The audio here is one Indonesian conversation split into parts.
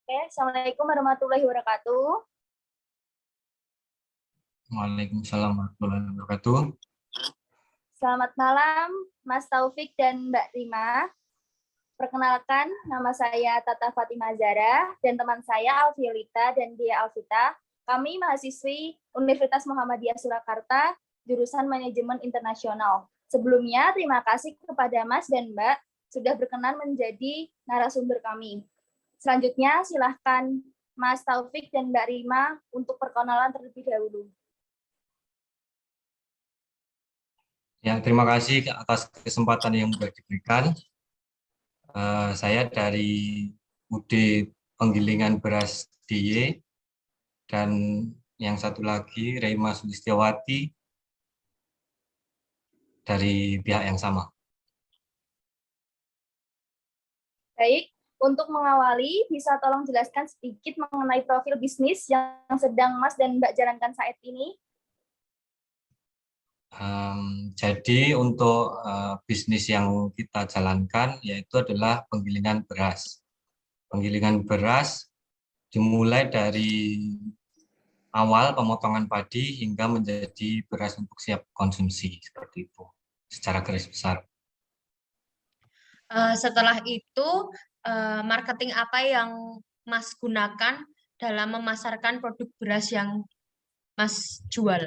Oke, Assalamualaikum warahmatullahi wabarakatuh. Waalaikumsalam warahmatullahi wabarakatuh. Selamat malam, Mas Taufik dan Mbak Rima. Perkenalkan, nama saya Tata Fatimah Zara dan teman saya Alfiolita dan Dia Alvita. Kami mahasiswi Universitas Muhammadiyah Surakarta, jurusan Manajemen Internasional. Sebelumnya, terima kasih kepada Mas dan Mbak sudah berkenan menjadi narasumber kami. Selanjutnya, silahkan Mas Taufik dan Mbak Rima untuk perkenalan terlebih dahulu. Ya, terima kasih atas kesempatan yang sudah diberikan. Saya dari UD Penggilingan Beras DIY dan yang satu lagi Reima Sulistiawati dari pihak yang sama. Baik, untuk mengawali, bisa tolong jelaskan sedikit mengenai profil bisnis yang sedang Mas dan Mbak jalankan saat ini? Jadi untuk bisnis yang kita jalankan yaitu adalah penggilingan beras. Penggilingan beras dimulai dari awal pemotongan padi hingga menjadi beras untuk siap konsumsi, seperti itu secara garis besar. Setelah itu, marketing apa yang Mas gunakan dalam memasarkan produk beras yang Mas jual?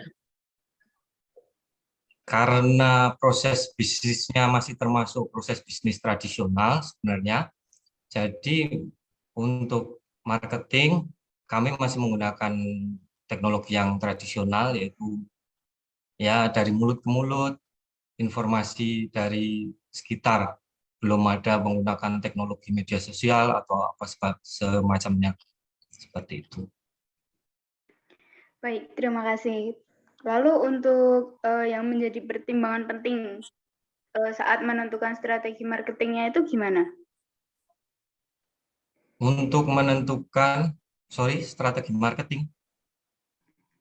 Karena proses bisnisnya masih termasuk proses bisnis tradisional sebenarnya, jadi untuk marketing kami masih menggunakan teknologi yang tradisional, yaitu ya dari mulut ke mulut, informasi dari sekitar, belum ada menggunakan teknologi media sosial atau apa semacamnya, seperti itu. Baik, terima kasih. Lalu untuk yang menjadi pertimbangan penting saat menentukan strategi marketingnya itu gimana? Untuk menentukan, strategi marketing.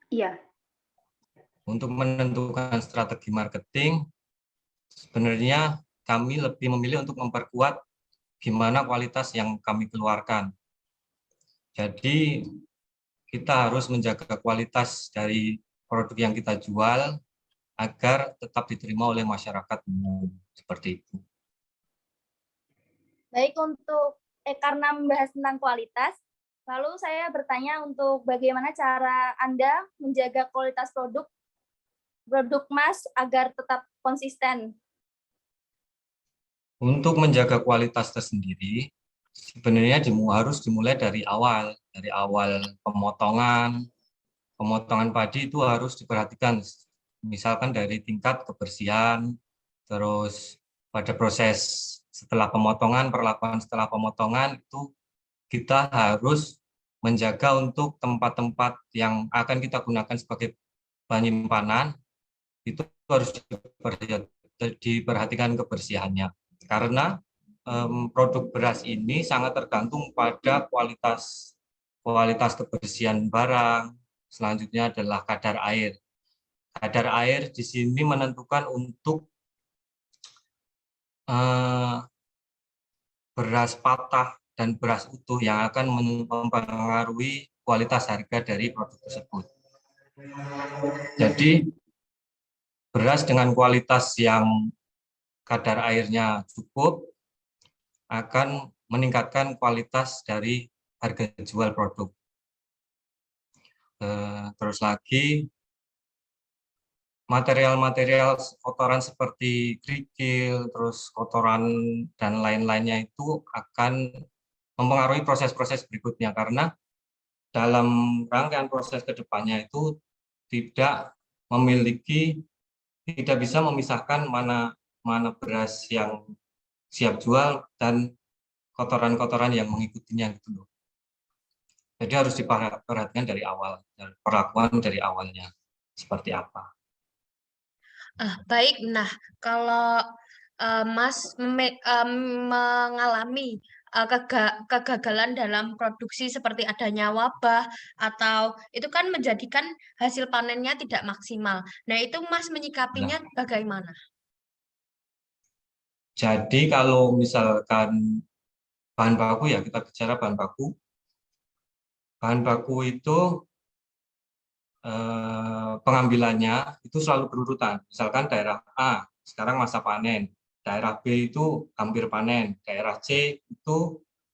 Iya. Untuk menentukan strategi marketing, sebenarnya kami lebih memilih untuk memperkuat gimana kualitas yang kami keluarkan. Jadi kita harus menjaga kualitas dari produk yang kita jual agar tetap diterima oleh masyarakat umum, seperti itu. Baik, karena membahas tentang kualitas, lalu saya bertanya untuk bagaimana cara Anda menjaga kualitas produk Mas agar tetap konsisten. Untuk menjaga kualitas tersendiri, sebenarnya harus dimulai dari awal pemotongan padi itu harus diperhatikan, misalkan dari tingkat kebersihan, terus pada proses setelah pemotongan, perlakuan setelah pemotongan itu kita harus menjaga untuk tempat-tempat yang akan kita gunakan sebagai penyimpanan, itu harus diperhatikan kebersihannya, karena produk beras ini sangat tergantung pada kualitas kebersihan barang. Selanjutnya adalah kadar air. Kadar air di sini menentukan untuk beras patah dan beras utuh yang akan mempengaruhi kualitas harga dari produk tersebut. Jadi beras dengan kualitas yang kadar airnya cukup akan meningkatkan kualitas dari harga jual produk. Terus lagi, material-material kotoran seperti kerikil, terus kotoran dan lain-lainnya itu akan mempengaruhi proses-proses berikutnya, karena dalam rangkaian proses kedepannya itu tidak bisa memisahkan mana beras yang siap jual dan kotoran-kotoran yang mengikutinya gitu loh. Jadi harus diperhatikan dari awal, perlakuan dari awalnya seperti apa. Baik, nah kalau Mas mengalami kegagalan dalam produksi seperti adanya wabah atau itu kan menjadikan hasil panennya tidak maksimal. Nah, itu Mas menyikapinya bagaimana? Jadi kalau misalkan bahan baku, ya kita bicara bahan baku. bahan baku itu pengambilannya itu selalu berurutan. Misalkan daerah A sekarang masa panen, daerah B itu hampir panen, daerah C itu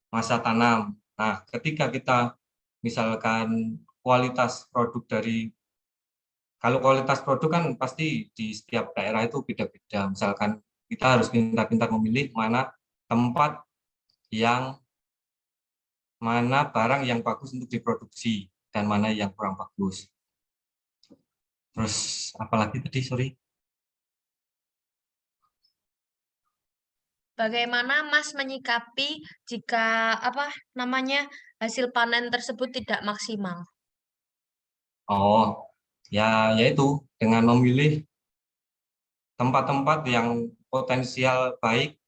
masa tanam. Nah, ketika kita misalkan kualitas produk dari, kalau kualitas produk kan pasti di setiap daerah itu beda-beda. Misalkan kita harus pintar-pintar memilih mana barang yang bagus untuk diproduksi dan mana yang kurang bagus. Terus apalagi tadi, sorry. Bagaimana Mas menyikapi jika hasil panen tersebut tidak maksimal? Oh, ya yaitu dengan memilih tempat-tempat yang potensial baik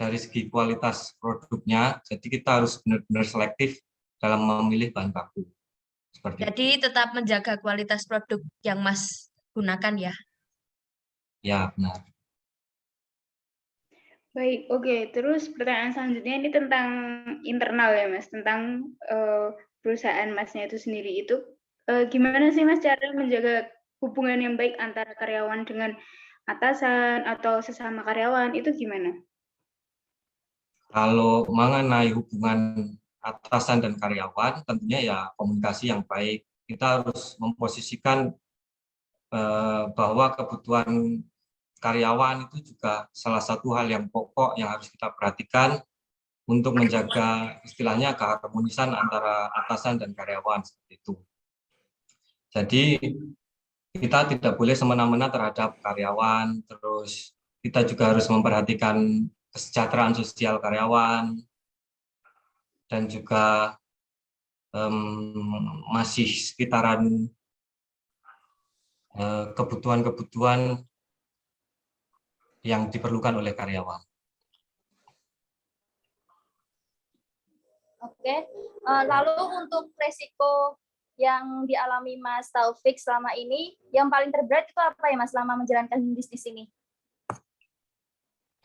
dari segi kualitas produknya. Jadi kita harus benar-benar selektif dalam memilih bahan baku. Seperti Jadi tetap menjaga kualitas produk yang Mas gunakan ya. ya, benar. Baik, oke. Terus pertanyaan selanjutnya ini tentang internal ya, Mas, tentang perusahaan Masnya itu sendiri. Itu gimana sih, Mas, cara menjaga hubungan yang baik antara karyawan dengan atasan atau sesama karyawan, itu gimana? Kalau mengenai hubungan atasan dan karyawan, tentunya ya komunikasi yang baik. Kita harus memposisikan bahwa kebutuhan karyawan itu juga salah satu hal yang pokok yang harus kita perhatikan untuk menjaga istilahnya keharmonisan antara atasan dan karyawan seperti itu. Jadi kita tidak boleh semena-mena terhadap karyawan, terus kita juga harus memperhatikan kesejahteraan sosial karyawan dan juga masih sekitaran kebutuhan-kebutuhan yang diperlukan oleh karyawan. Oke, lalu untuk resiko yang dialami Mas Taufik selama ini, yang paling terberat itu apa ya Mas selama menjalankan bisnis ini?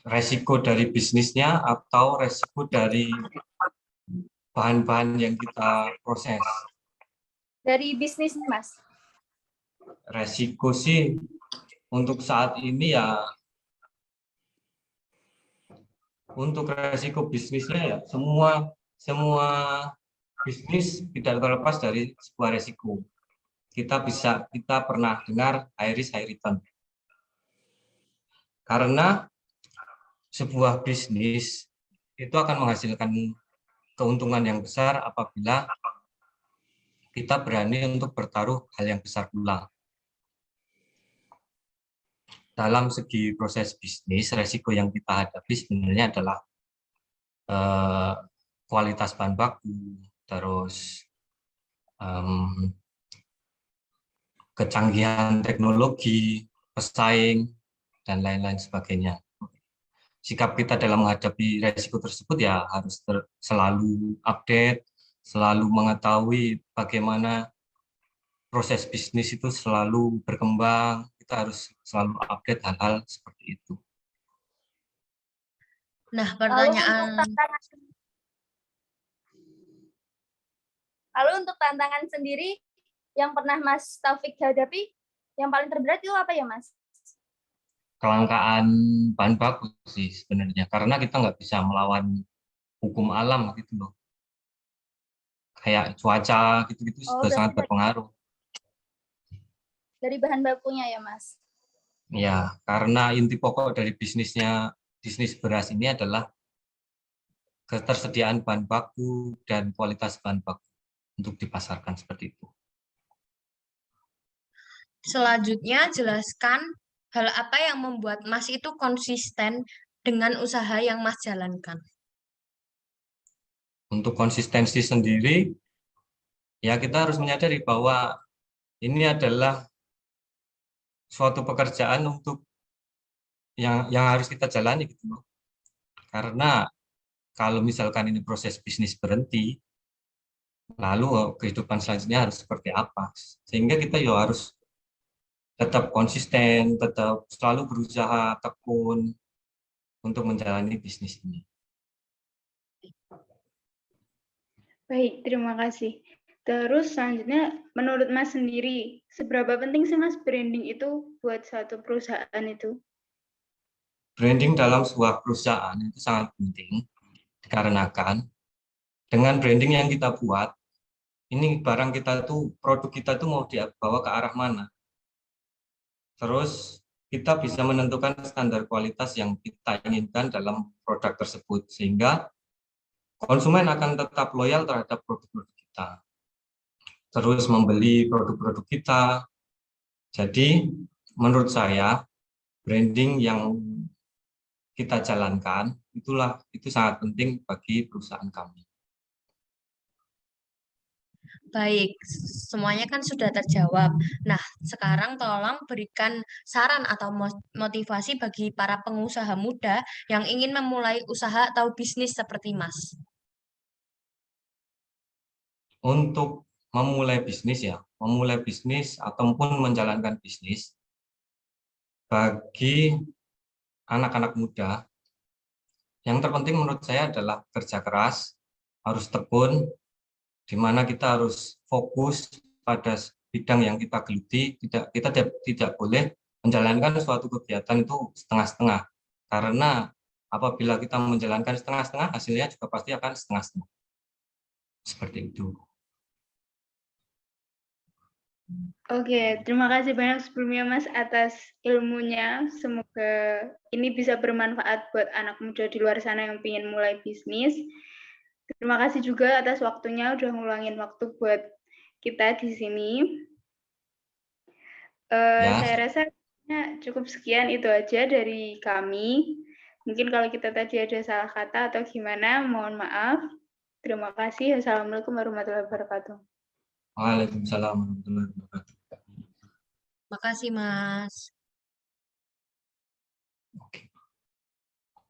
Resiko dari bisnisnya atau resiko dari bahan-bahan yang kita proses? Dari bisnis, Mas. Resiko sih untuk saat ini ya, untuk resiko bisnisnya ya semua bisnis tidak terlepas dari sebuah resiko. Kita pernah dengar high risk high return. Karena sebuah bisnis itu akan menghasilkan keuntungan yang besar apabila kita berani untuk bertaruh hal yang besar pula. Dalam segi proses bisnis, resiko yang kita hadapi sebenarnya adalah kualitas bahan baku, terus kecanggihan teknologi, pesaing, dan lain-lain sebagainya. Sikap kita dalam menghadapi resiko tersebut ya harus selalu update, selalu mengetahui bagaimana proses bisnis itu selalu berkembang. Kita harus selalu update hal-hal seperti itu. Nah, pertanyaan. Lalu untuk tantangan sendiri yang pernah Mas Taufik hadapi, yang paling terberat itu apa ya, Mas? Kelangkaan bahan baku sih sebenarnya, karena kita nggak bisa melawan hukum alam gitu loh. Kayak cuaca gitu-gitu sudah sangat berpengaruh. Dari bahan bakunya ya, Mas? Ya, karena inti pokok dari bisnis beras ini adalah ketersediaan bahan baku dan kualitas bahan baku untuk dipasarkan seperti itu. Selanjutnya, jelaskan hal apa yang membuat Mas itu konsisten dengan usaha yang Mas jalankan. Untuk konsistensi sendiri, ya kita harus menyadari bahwa ini adalah suatu pekerjaan untuk yang harus kita jalani gitu loh. Karena kalau misalkan ini proses bisnis berhenti, lalu kehidupan selanjutnya harus seperti apa? Sehingga kita ya harus tetap konsisten, tetap selalu berusaha tekun untuk menjalani bisnis ini. Baik, terima kasih. Terus selanjutnya, menurut Mas sendiri, seberapa penting sih Mas branding itu buat suatu perusahaan itu? Branding dalam sebuah perusahaan itu sangat penting dikarenakan dengan branding yang kita buat, ini barang kita tuh, produk kita tuh mau dibawa ke arah mana. Terus kita bisa menentukan standar kualitas yang kita inginkan dalam produk tersebut, sehingga konsumen akan tetap loyal terhadap produk-produk kita. Terus membeli produk-produk kita. Jadi menurut saya branding yang kita jalankan itu sangat penting bagi perusahaan kami. Baik, semuanya kan sudah terjawab. Nah, sekarang tolong berikan saran atau motivasi bagi para pengusaha muda yang ingin memulai usaha atau bisnis seperti Mas. Untuk memulai bisnis ataupun menjalankan bisnis, bagi anak-anak muda, yang terpenting menurut saya adalah kerja keras, harus tekun, di mana kita harus fokus pada bidang yang kita geluti. Kita tidak boleh menjalankan suatu kegiatan itu setengah-setengah, karena apabila kita menjalankan setengah-setengah, hasilnya juga pasti akan setengah-setengah. Seperti itu. Oke, terima kasih banyak sebelumnya Mas atas ilmunya. Semoga ini bisa bermanfaat buat anak muda di luar sana yang ingin mulai bisnis. Terima kasih juga atas waktunya, udah ngulangin waktu buat kita di sini. Saya rasa cukup sekian, itu aja dari kami. Mungkin kalau kita tadi ada salah kata atau gimana, mohon maaf. Terima kasih. Assalamualaikum warahmatullahi wabarakatuh. Waalaikumsalam warahmatullahi wabarakatuh. Makasih, Mas.